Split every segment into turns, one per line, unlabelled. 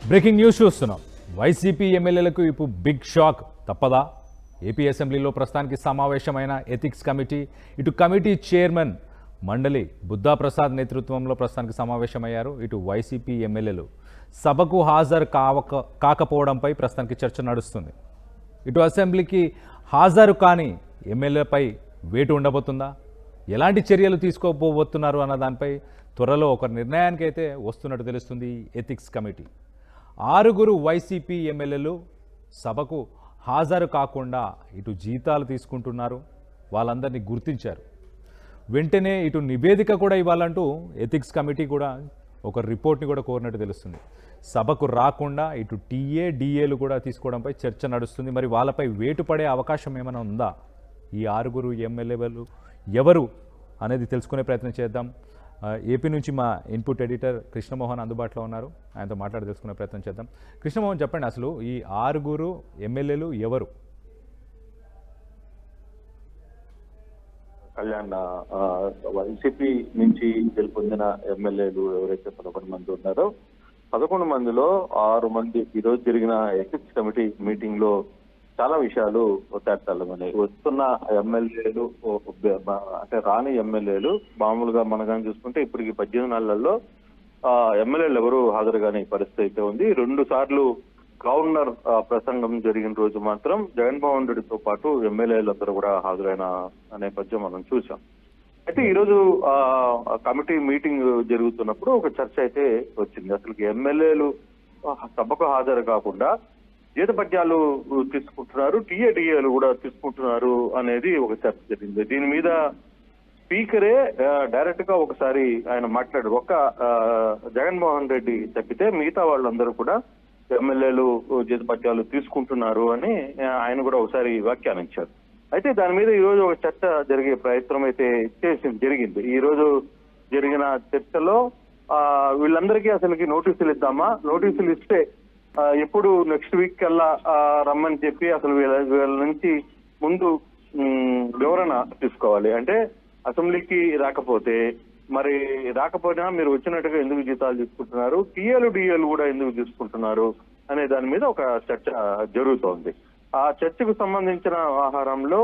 Breaking news చూస్తున్నాం. YCP ఎమ్మెల్యేలకు ఇప్పుడు బిగ్ షాక్ తప్పదా? ఏపీ అసెంబ్లీలో ప్రస్తుతానికి సమావేశమైన ఎథిక్స్ కమిటీ, ఇటు కమిటీ చైర్మన్ మండలి బుద్ధా ప్రసాద్ నేతృత్వంలో ప్రస్తుతానికి సమావేశమయ్యారు. ఇటు వైసీపీ ఎమ్మెల్యేలు సభకు హాజరు కాకపోవడంపై ప్రస్తుతానికి చర్చ నడుస్తుంది. ఇటు అసెంబ్లీకి హాజరు కాని ఎమ్మెల్యేపై వేటు ఉండబోతుందా, ఎలాంటి చర్యలు తీసుకోబోతున్నారు అన్న దానిపై త్వరలో ఒక నిర్ణయానికి అయితే వస్తున్నట్టు తెలుస్తుంది ఎథిక్స్ కమిటీ. 6 వైసీపీ ఎమ్మెల్యేలు సభకు హాజరు కాకుండా ఇటు జీతాలు తీసుకుంటున్నారు, వాళ్ళందరినీ గుర్తించారు. వెంటనే ఇటు నివేదిక కూడా ఇవ్వాలంటూ ఎథిక్స్ కమిటీ కూడా ఒక రిపోర్ట్ని కూడా కోరినట్టు తెలుస్తుంది. సభకు రాకుండా ఇటు టీఏ డిఏలు కూడా తీసుకోవడంపై చర్చ నడుస్తుంది. మరి వాళ్ళపై వేటు పడే అవకాశం ఏమైనా ఉందా? ఈ 6 ఎమ్మెల్యేలు ఎవరు అనేది తెలుసుకునే ప్రయత్నం చేద్దాం. ఏపీ నుంచి మా ఇన్పుట్ ఎడిటర్ కృష్ణమోహన్ అందుబాటులో ఉన్నారు, ఆయనతో మాట్లాడి తెలుసుకునే ప్రయత్నం చేద్దాం. కృష్ణమోహన్, చెప్పండి, అసలు ఈ 6 ఎమ్మెల్యేలు ఎవరు?
కళ్యాణ్, వైసీపీ నుంచి గెలుపొందిన ఎమ్మెల్యేలు ఎవరైతే 11 మంది ఉన్నారో 11 మందిలో 6 మంది ఈరోజు జరిగిన ఎథిక్స్ కమిటీ మీటింగ్ లో చాలా విషయాలు తేటతెల్లమని వస్తున్న ఎమ్మెల్యేలు, అంటే రాని ఎమ్మెల్యేలు మామూలుగా మనగాని చూసుకుంటే ఇప్పటికి 18 నెలల్లో ఎమ్మెల్యేలు ఎవరు హాజరు కాని పరిస్థితి అయితే ఉంది. 2 సార్లు గవర్నర్ ప్రసంగం జరిగిన రోజు మాత్రం జగన్మోహన్ రెడ్డితో పాటు ఎమ్మెల్యేలందరూ కూడా హాజరైన నేపథ్యం మనం చూసాం. అయితే ఈ రోజు కమిటీ మీటింగ్ జరుగుతున్నప్పుడు ఒక చర్చ అయితే వచ్చింది. అసలు ఎమ్మెల్యేలు సభకు హాజరు కాకుండా జీతభత్యాలు తీసుకుంటున్నారు, టీఏడిఏలు కూడా తీసుకుంటున్నారు అనేది ఒక చర్చ జరిగింది. దీని మీద స్పీకరే డైరెక్ట్ గా ఒకసారి ఆయన మాట్లాడారు. జగన్మోహన్ రెడ్డి తప్పితే మిగతా వాళ్ళందరూ కూడా ఎమ్మెల్యేలు జీతభత్యాలు తీసుకుంటున్నారు అని ఆయన కూడా ఒకసారి వ్యాఖ్యానించారు. అయితే దాని మీద ఈ రోజు ఒక చర్చ జరిగే ప్రయత్నం అయితే జరిగింది. ఈ రోజు జరిగిన చర్చలో వీళ్ళందరికీ అసలుకి నోటీసులు ఇద్దామా, నోటీసులు ఇస్తే ఎప్పుడు నెక్స్ట్ వీక్ కల్లా రమ్మని చెప్పి అసలు వీళ్ళ నుంచి ముందు వివరణ తీసుకోవాలి. అంటే అసెంబ్లీకి రాకపోయినా మీరు వచ్చినట్టుగా ఎందుకు జీతాలు తీసుకుంటున్నారు, టీఏలు డిఏలు కూడా ఎందుకు తీసుకుంటున్నారు అనే దాని మీద ఒక చర్చ జరుగుతోంది. ఆ చర్చకు సంబంధించిన వ్యవహారంలో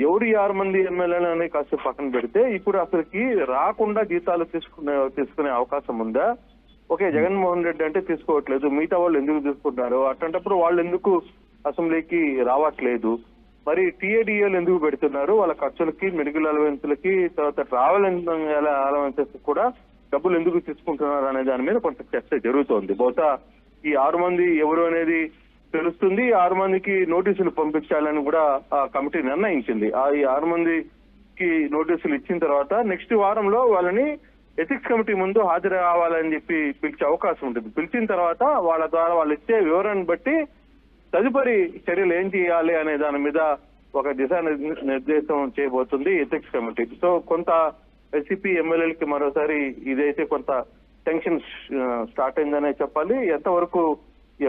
ఎవరు 6 మంది ఎమ్మెల్యేలు అని కాసేపు పక్కన పెడితే ఇప్పుడు అసలుకి రాకుండా జీతాలు తీసుకునే అవకాశం ఉందా? ఓకే, జగన్మోహన్ రెడ్డి అంటే తీసుకోవట్లేదు, మిగతా వాళ్ళు ఎందుకు తీసుకుంటున్నారు? అట్లాంటప్పుడు వాళ్ళు ఎందుకు అసెంబ్లీకి రావట్లేదు? మరి టీఏడిఏలు ఎందుకు పెడుతున్నారు? వాళ్ళ ఖర్చులకి, మెడికల్ అలవెన్స్లకి, తర్వాత ట్రావెల్ అలవెన్సెస్ కూడా డబ్బులు ఎందుకు తీసుకుంటున్నారు అనే దాని మీద కొంత చర్చ జరుగుతోంది. బహుశా ఈ 6 మంది ఎవరు అనేది తెలుస్తుంది. 6 మందికి నోటీసులు పంపించాలని కూడా కమిటీ నిర్ణయించింది. ఈ 6 మందికి నోటీసులు ఇచ్చిన తర్వాత నెక్స్ట్ వారంలో వాళ్ళని ఎథిక్స్ కమిటీ ముందు హాజరు కావాలని చెప్పి పిలిచే అవకాశం ఉంటుంది. పిలిచిన తర్వాత వాళ్ళ ద్వారా వాళ్ళు ఇచ్చే వివరాన్ని బట్టి తదుపరి చర్యలు ఏం చేయాలి అనే దాని మీద ఒక దిశానిర్దేశం చేయబోతుంది ఎథిక్స్ కమిటీ. సో కొంత వైసీపీ ఎమ్మెల్యేలకి మరోసారి ఇదైతే కొంత టెన్షన్ స్టార్ట్ అయిందనే చెప్పాలి. ఎంతవరకు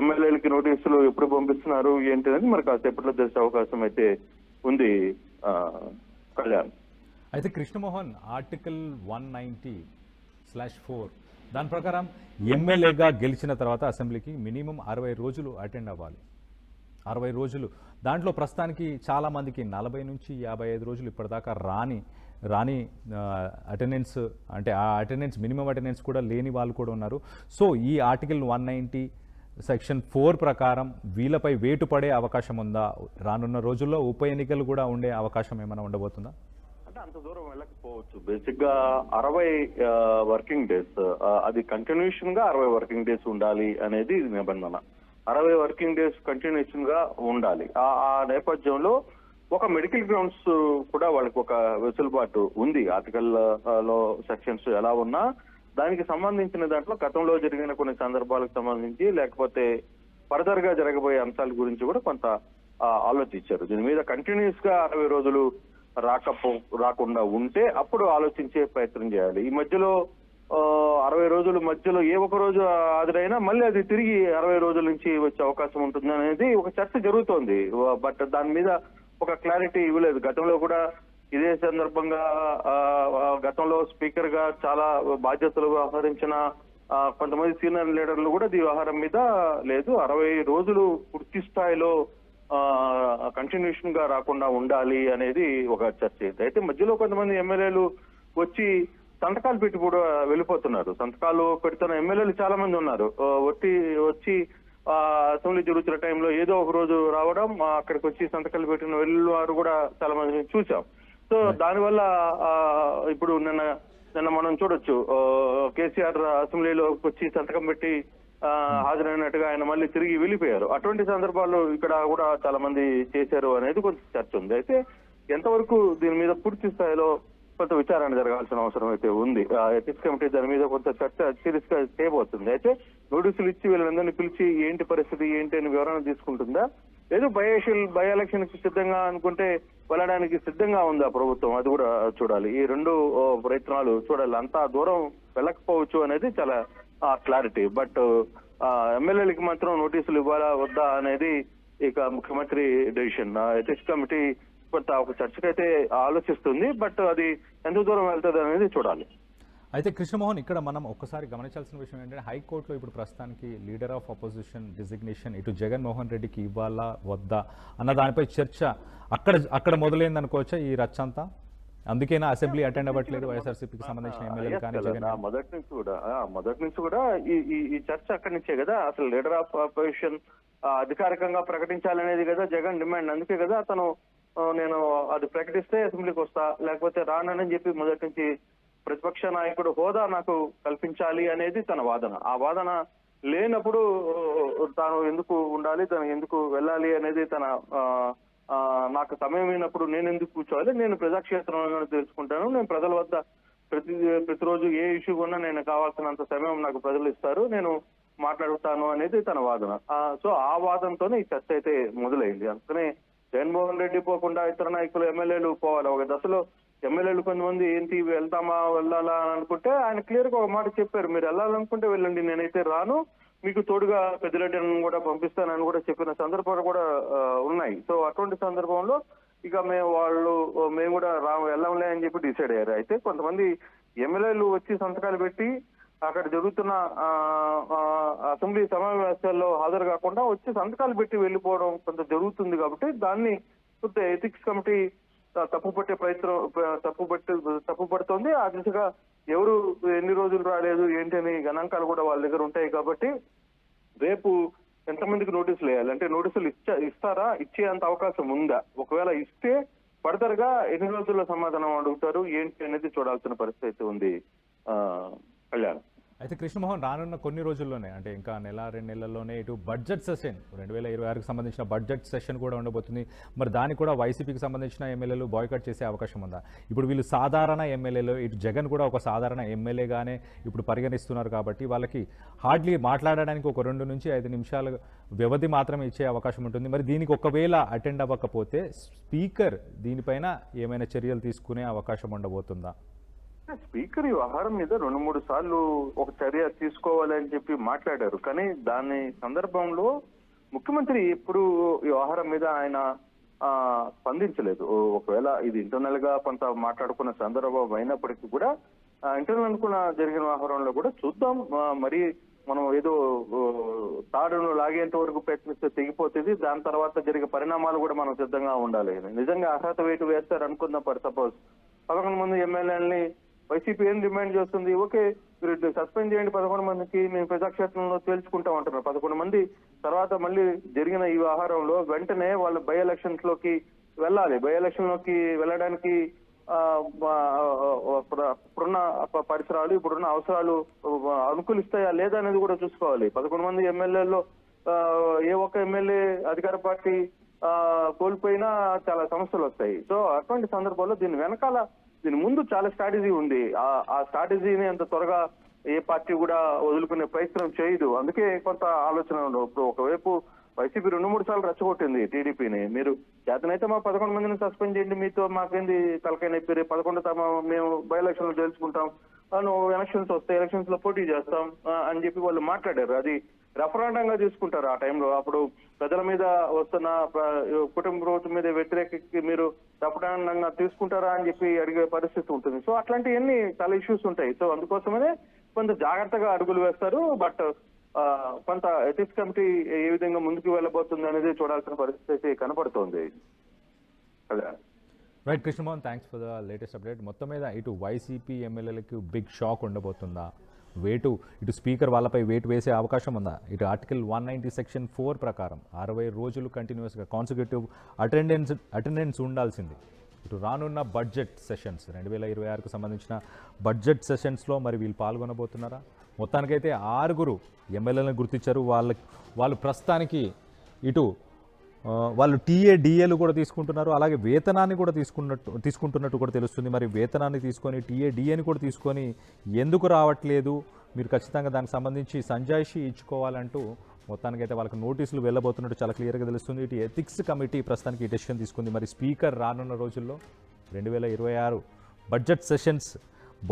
ఎమ్మెల్యేలకి నోటీసులు ఎప్పుడు పంపిస్తున్నారు ఏంటి అనేది మరి కాసేపట్లో తెలిసే అవకాశం అయితే ఉంది. కళ్యాణ్,
అయితే కృష్ణమోహన్, ఆర్టికల్ 190/4 దాని ప్రకారం ఎమ్మెల్యేగా గెలిచిన తర్వాత అసెంబ్లీకి మినిమం 60 రోజులు అటెండ్ అవ్వాలి. 60 రోజులు, దాంట్లో ప్రస్తుతానికి చాలా మందికి 40 నుంచి 55 రోజులు ఇప్పటిదాకా రాని అటెండెన్స్, అంటే ఆ అటెండెన్స్ మినిమం అటెండెన్స్ కూడా లేని వాళ్ళు కూడా ఉన్నారు. సో ఈ ఆర్టికల్ 190(4) ప్రకారం వీళ్ళపై వేటు పడే అవకాశం ఉందా? రానున్న రోజుల్లో ఉప ఎన్నికలు కూడా ఉండే అవకాశం ఏమైనా ఉండబోతుందా?
అంటే అంత దూరం వెళ్ళకపోవచ్చు. బేసిక్ గా 60 వర్కింగ్ డేస్, అది కంటిన్యూషన్ గా 60 వర్కింగ్ డేస్ ఉండాలి అనేది నిబంధన. 60 వర్కింగ్ డేస్ కంటిన్యూషన్ గా ఉండాలి. ఆ నేపథ్యంలో ఒక మెడికల్ గ్రౌండ్స్ కూడా వాళ్ళకి ఒక వెసులుబాటు ఉంది. ఆర్టికల్ లో సెక్షన్స్ ఎలా ఉన్నా దానికి సంబంధించిన దాంట్లో గతంలో జరిగిన కొన్ని సందర్భాలకు సంబంధించి లేకపోతే ఫర్దర్ గా జరగబోయే అంశాల గురించి కూడా కొంత ఆలోచించారు. దీని మీద కంటిన్యూస్ గా 60 రోజులు రాకుండా ఉంటే అప్పుడు ఆలోచించే ప్రయత్నం చేయాలి. ఈ మధ్యలో 60 రోజుల మధ్యలో ఏ ఒక రోజు హాజరైనా మళ్ళీ అది తిరిగి 60 రోజుల నుంచి వచ్చే అవకాశం ఉంటుంది అనేది ఒక చర్చ జరుగుతోంది. బట్ దాని మీద ఒక క్లారిటీ ఇవ్వలేదు. గతంలో కూడా ఇదే సందర్భంగా గతంలో స్పీకర్ గా చాలా బాధ్యతలు వ్యవహరించిన కొంతమంది సీనియర్ లీడర్లు కూడా ఈ వ్యవహారం మీద లేదు 60 రోజులు పూర్తి స్థాయిలో కంటిన్యూషన్ గా రాకుండా ఉండాలి అనేది ఒక చర్చ. అయితే మధ్యలో కొంతమంది ఎమ్మెల్యేలు వచ్చి సంతకాలు పెట్టి కూడా వెళ్ళిపోతున్నారు. సంతకాలు పెడుతున్న ఎమ్మెల్యేలు చాలా మంది ఉన్నారు. వచ్చి అసెంబ్లీ జరుగుతున్న టైంలో ఏదో ఒక రోజు రావడం, అక్కడికి వచ్చి సంతకాలు పెట్టిన వెళ్ళేవారు కూడా చాలా మంది చూసాం. సో దానివల్ల ఇప్పుడు నిన్న మనం చూడొచ్చు, కేసీఆర్ అసెంబ్లీలో వచ్చి సంతకం పెట్టి హాజరైనట్టుగా ఆయన మళ్ళీ తిరిగి వెళ్ళిపోయారు. అటువంటి సందర్భాల్లో ఇక్కడ కూడా చాలా మంది చేశారు అనేది కొంచెం చర్చ ఉంది. అయితే ఎంతవరకు దీని మీద పూర్తి స్థాయిలో కొంత విచారణ జరగాల్సిన అవసరం అయితే ఉంది. ఎథిక్స్ కమిటీ దాని మీద కొంత చర్చ సీరియస్ గా చేయబోతుంది. అయితే నోటీసులు ఇచ్చి వీళ్ళందరినీ పిలిచి ఏంటి పరిస్థితి ఏంటి అని వివరణ తీసుకుంటుందా, లేదు బై ఎలక్షన్ కి సిద్ధంగా అనుకుంటే వెళ్ళడానికి సిద్ధంగా ఉందా ప్రభుత్వం, అది కూడా చూడాలి. ఈ రెండు ప్రయత్నాలు చూడాలి. అంతా దూరం వెళ్ళకపోవచ్చు అనేది చాలా క్లారిటీ. బట్ ఎమ్మెల్యేలకి మాత్రం నోటీసులు ఇవ్వాలా వద్దా అనేది ఇక ముఖ్యమంత్రి డెసిషన్. ఎథిక్స్ కమిటీ కొంత ఒక చర్చకైతే ఆలోచిస్తుంది. బట్ అది ఎంత దూరం వెళ్తుంది అనేది చూడాలి.
అయితే కృష్ణమోహన్, ఇక్కడ మనం ఒక్కసారి గమనించాల్సిన విషయం ఏంటంటే హైకోర్టులో ఇప్పుడు ప్రస్తుతానికి లీడర్ ఆఫ్ అపోజిషన్ డిజిగ్నేషన్ ఇటు జగన్మోహన్ రెడ్డికి ఇవ్వాలా వద్దా అన్న దానిపై చర్చ అక్కడ మొదలైంది అనుకోవచ్చా ఈ రచ్చ అంతా? అందుకేనా అసెంబ్లీ అటెండ్ అవ్వట్లేదు వైఎస్ఆర్సీపీకి సంబంధించిన ఎమ్మెల్యేలు కానీ
మొదటి నుంచి కూడా ఈ చర్చ అక్కడి నుంచే కదా. అసలు లీడర్ ఆఫ్ అపోజిషన్ అధికారికంగా ప్రకటించాలనేది కదా జగన్ డిమాండ్. అందుకే కదా అతను నేను అది ప్రకటిస్తే అసెంబ్లీకి వస్తా, లేకపోతే రానని చెప్పి మొదటి నుంచి ప్రతిపక్ష నాయకుడు హోదా నాకు కల్పించాలి అనేది తన వాదన. ఆ వాదన లేనప్పుడు తాను ఎందుకు ఉండాలి, తను ఎందుకు వెళ్ళాలి అనేది తన నాకు సమయమైనప్పుడు నేను ఎందుకు కూర్చోవాలి, నేను ప్రజాక్షేత్రంలో తెలుసుకుంటాను, నేను ప్రజల వద్ద ప్రతిరోజు ఏ ఇష్యూ ఉన్నా నేను కావాల్సినంత సమయం నాకు ప్రజలు ఇస్తారు, నేను మాట్లాడుతాను అనేది తన వాదన. సో ఆ వాదనతోనే ఈ చర్చ అయితే మొదలైంది. అందుకనే జగన్మోహన్ రెడ్డి పోకుండా ఇతర నాయకులు ఎమ్మెల్యేలు పోవాలి. ఒక దశలో ఎమ్మెల్యేలు కొంతమంది ఏంటి వెళ్ళాలా అని అనుకుంటే ఆయన క్లియర్ గా ఒక మాట చెప్పారు, మీరు వెళ్ళాలనుకుంటే వెళ్ళండి, నేనైతే రాను, మీకు తోడుగా పెద్దరెడ్డిని కూడా పంపిస్తానని కూడా చెప్పిన సందర్భాలు కూడా ఉన్నాయి. సో అటువంటి సందర్భంలో ఇక మేము కూడా వెళ్ళంలే అని చెప్పి డిసైడ్ అయ్యారు. అయితే కొంతమంది ఎమ్మెల్యేలు వచ్చి సంతకాలు పెట్టి అక్కడ జరుగుతున్న అసెంబ్లీ సమావేశాల్లో హాజరు కాకుండా వచ్చి సంతకాలు పెట్టి వెళ్ళిపోవడం కొంత జరుగుతుంది. కాబట్టి దాన్ని కొంత ఎథిక్స్ కమిటీ తప్పుపడుతోంది. ఆ దిశగా ఎవరు ఎన్ని రోజులు రాలేదు ఏంటి అని గణాంకాలు కూడా వాళ్ళ దగ్గర ఉంటాయి. కాబట్టి రేపు ఎంతమందికి నోటీసులు వేయాలి, అంటే నోటీసులు ఇస్తారా, ఇచ్చేంత అవకాశం ఉందా, ఒకవేళ ఇస్తే ఫర్దర్ గా ఎన్ని రోజుల్లో సమాధానం అడుగుతారు ఏంటి అనేది చూడాల్సిన పరిస్థితి ఉంది. కళ్యాణ్,
అయితే కృష్ణమోహన్, రానున్న కొన్ని రోజుల్లోనే అంటే ఇంకా నెల 2 నెలల్లోనే ఇటు బడ్జెట్ సెషన్ 2026కి సంబంధించిన బడ్జెట్ సెషన్ కూడా ఉండబోతుంది. మరి దానికి కూడా వైసీపీకి సంబంధించిన ఎమ్మెల్యేలు బాయ్కాట్ చేసే అవకాశం ఉందా? ఇప్పుడు వీళ్ళు సాధారణ ఎమ్మెల్యేలు, ఇటు జగన్ కూడా ఒక సాధారణ ఎమ్మెల్యేగానే ఇప్పుడు పరిగణిస్తున్నారు. కాబట్టి వాళ్ళకి హార్డ్లీ మాట్లాడడానికి ఒక 2 నుంచి 5 నిమిషాల వ్యవధి మాత్రమే ఇచ్చే అవకాశం ఉంటుంది. మరి దీనికి ఒకవేళ అటెండ్ అవ్వకపోతే స్పీకర్ దీనిపైన ఏమైనా చర్యలు తీసుకునే అవకాశం ఉండబోతుందా?
స్పీకర్ ఈ వ్యవహారం మీద 2-3 సార్లు ఒక చర్య తీసుకోవాలని చెప్పి మాట్లాడారు. కానీ దాని సందర్భంలో ముఖ్యమంత్రి ఎప్పుడు ఈ వ్యవహారం మీద ఆయన స్పందించలేదు. ఒకవేళ ఇది ఇంటర్నల్ గా కొంత మాట్లాడుకున్న సందర్భం అయినప్పటికీ కూడా ఇంటర్నల్ అనుకున్న జరిగిన వ్యవహారంలో కూడా చూద్దాం. మరి మనం ఏదో తాడును లాగేంత వరకు ప్రయత్నిస్తే తెగిపోతుంది. దాని తర్వాత జరిగే పరిణామాలు కూడా మనం సిద్ధంగా ఉండాలి. నిజంగా అర్హత వేటు వేస్తారు అనుకుందాం. ఫర్ సపోజ్ 11 మంది ఎమ్మెల్యేలని వైసీపీ ఏం డిమాండ్ చేస్తుంది, ఓకే మీరు సస్పెండ్ చేయండి 11 మందికి, మేము ప్రజాక్షేత్రంలో తేల్చుకుంటాం అంటున్నారు. 11 మంది తర్వాత మళ్ళీ జరిగిన ఈ వ్యవహారంలో వెంటనే వాళ్ళు బై ఎలక్షన్స్ లోకి వెళ్ళాలి. బై ఎలక్షన్ లోకి వెళ్ళడానికి ఇప్పుడున్న పరిసరాలు, ఇప్పుడున్న అవసరాలు అనుకూలిస్తాయా లేదా అనేది కూడా చూసుకోవాలి. 11 మంది ఎమ్మెల్యేల్లో ఏ ఒక్క ఎమ్మెల్యే అధికార పార్టీ కోల్పోయినా చాలా సమస్యలు వస్తాయి. సో అటువంటి సందర్భాల్లో దీని ముందు చాలా స్ట్రాటజీ ఉంది. ఆ స్ట్రాటజీని అంత త్వరగా ఏ పార్టీ కూడా వదులుకునే ప్రయత్నం చేయదు. అందుకే కొంత ఆలోచన ఉండవు. ఇప్పుడు ఒకవైపు వైసీపీ 2-3 సార్లు రెచ్చగొట్టింది టీడీపీని, మీరు చేతనైతే మా 11 మందిని సస్పెండ్ చేయండి, మీతో మాకేంది తలకాయ నొప్పి, 11 మేము బై ఎలక్షన్ లో తెలుసుకుంటాం, ఎలక్షన్స్ వస్తే ఎలక్షన్స్ లో పోటీ చేస్తాం అని చెప్పి వాళ్ళు మాట్లాడారు. అది రెఫరెండంగా తీసుకుంటారు ఆ టైంలో. అప్పుడు ప్రజల మీద వస్తున్న కుటుంబ ప్రభుత్వం మీద వ్యతిరేకి మీరు రెఫరెండంగా తీసుకుంటారా అని చెప్పి అడిగే పరిస్థితి ఉంటుంది. సో అట్లాంటివన్నీ చాలా ఇష్యూస్ ఉంటాయి. సో అందుకోసమనే కొంత జాగ్రత్తగా అడుగులు వేస్తారు. బట్ కొంత ఎథిక్స్ కమిటీ ఏ విధంగా ముందుకు వెళ్ళబోతుంది అనేది చూడాల్సిన పరిస్థితి కనపడుతోంది. అదే
right Krishnamohan, thanks for the latest update. మొత్తం మీద ఇటు వైసీపీ ఎమ్మెల్యేలకు బిగ్ షాక్ ఉండబోతుందా? ఇటు స్పీకర్ వాళ్ళపై వేటు వేసే అవకాశం ఉందా? ఇటు ఆర్టికల్ 190 సెక్షన్ 4 ప్రకారం 60 రోజులు కంటిన్యూస్గా కాన్సిక్యూటివ్ అటెండెన్స్ ఉండాల్సింది. ఇటు రానున్న బడ్జెట్ సెషన్స్ 2026కు సంబంధించిన బడ్జెట్ సెషన్స్లో మరి వీళ్ళు పాల్గొనబోతున్నారా? మొత్తానికైతే 6 ఎమ్మెల్యేలను గుర్తించారు. వాళ్ళు ప్రస్తుతానికి ఇటు వాళ్ళు టీఏ-డిఏలు కూడా తీసుకుంటున్నారు, అలాగే వేతనాన్ని కూడా తీసుకుంటున్నట్టు కూడా తెలుస్తుంది. మరి వేతనాన్ని తీసుకొని టీఏ-డిఏని కూడా తీసుకొని ఎందుకు రావట్లేదు, మీరు ఖచ్చితంగా దానికి సంబంధించి సంజాయిషి ఇచ్చుకోవాలంటూ మొత్తానికైతే వాళ్ళకి నోటీసులు వెళ్ళబోతున్నట్టు చాలా క్లియర్గా తెలుస్తుంది. ఇటు ఎథిక్స్ కమిటీ ప్రస్తుతానికి ఈ డెసిషన్ తీసుకుంది. మరి స్పీకర్ రానున్న రోజుల్లో 2026 బడ్జెట్ సెషన్స్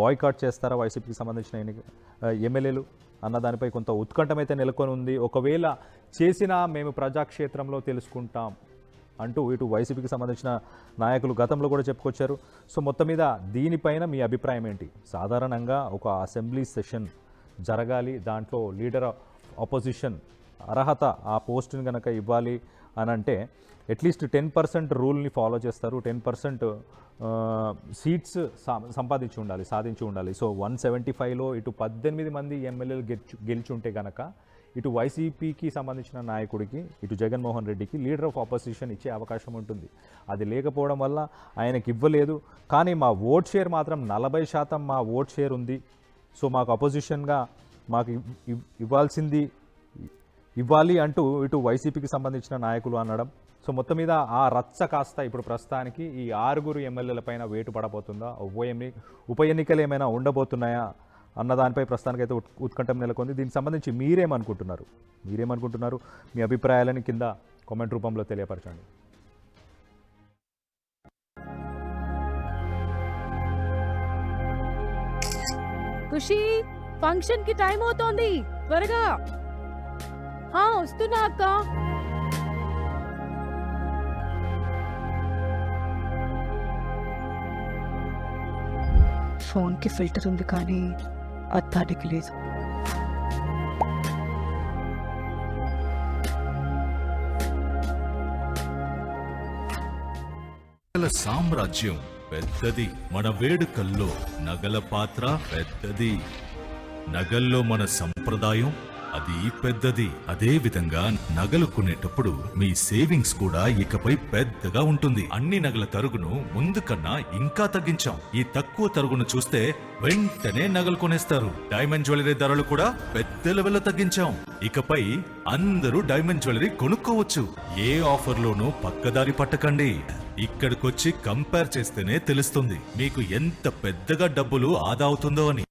బాయ్కాట్ చేస్తారా వైసీపీకి సంబంధించిన ఎమ్మెల్యేలు అన్న దానిపై కొంత ఉత్కంఠమైతే నెలకొని ఉంది. ఒకవేళ చేసినా మేము ప్రజాక్షేత్రంలో తెలుసుకుంటాం అంటూ ఇటు వైసీపీకి సంబంధించిన నాయకులు గతంలో కూడా చెప్పుకొచ్చారు. సో మొత్తం మీద దీనిపైన మీ అభిప్రాయం ఏంటి? సాధారణంగా ఒక అసెంబ్లీ సెషన్ జరగాలి, దాంట్లో లీడర్ ఆపోజిషన్ అర్హత ఆ పోస్టుని కనుక ఇవ్వాలి అని అంటే అట్లీస్ట్ 10% రూల్ని ఫాలో చేస్తారు. 10% సీట్స్ సాధించి ఉండాలి. సో 175లో ఇటు 18 మంది ఎమ్మెల్యేలు గెలిచి ఉంటే కనుక ఇటు వైసీపీకి సంబంధించిన నాయకుడికి, ఇటు జగన్మోహన్ రెడ్డికి లీడర్ ఆఫ్ ఆపోజిషన్ ఇచ్చే అవకాశం ఉంటుంది. అది లేకపోవడం వల్ల ఆయనకి ఇవ్వలేదు. కానీ మా ఓట్ షేర్ మాత్రం 40% మా ఓట్ షేర్ ఉంది. సో మాకు అపోజిషన్గా మాకు ఇవ్వాలి అంటూ ఇటు వైసీపీకి సంబంధించిన నాయకులు అనడం. సో మొత్తం మీద ఆ రచ్చ కాస్త ఇప్పుడు ప్రస్తుతానికి ఈ 6 ఎమ్మెల్యేల పైన వేటు పడబోతుందా, ఉప ఎన్నికలు ఏమైనా ఉండబోతున్నాయా అన్న దానిపై ప్రస్తుతానికైతే ఉత్కంఠం నెలకొంది. దీనికి సంబంధించి మీరేమనుకుంటున్నారు? మీ అభిప్రాయాలని కింద కామెంట్ రూపంలో తెలియపరచండి.
ఖుషి, ఫంక్షన్ కి టైం అవుతోంది, త్వరగా. వస్తున్నా అక్క.
ఫోన్కి ఫిల్టర్ ఉంది కానీ అద్దానికి లేదు.
సామ్రాజ్యం పెద్దది, మన వేడుకల్లో నగల పాత్ర పెద్దది. నగల్లో మన సంప్రదాయం అది పెద్దది. అదే విధంగా నగలు కొనేటప్పుడు మీ సేవింగ్స్ కూడా ఇకపై పెద్దగా ఉంటుంది. అన్ని నగల తరుగును ముందు కన్నా ఇంకా తగ్గించాం. ఈ తక్కువ తరుగును చూస్తే వెంటనే నగలు కొనేస్తారు. డైమండ్ జ్యువెలరీ ధరలు కూడా పెద్ద లెవెల్లో తగ్గించాం. ఇకపై అందరూ డైమండ్ జ్యువెలరీ కొనుక్కోవచ్చు. ఏ ఆఫర్లోనూ పక్కదారి పట్టకండి. ఇక్కడికొచ్చి కంపేర్ చేస్తేనే తెలుస్తుంది మీకు ఎంత పెద్దగా డబ్బులు ఆదా అవుతుందో అని.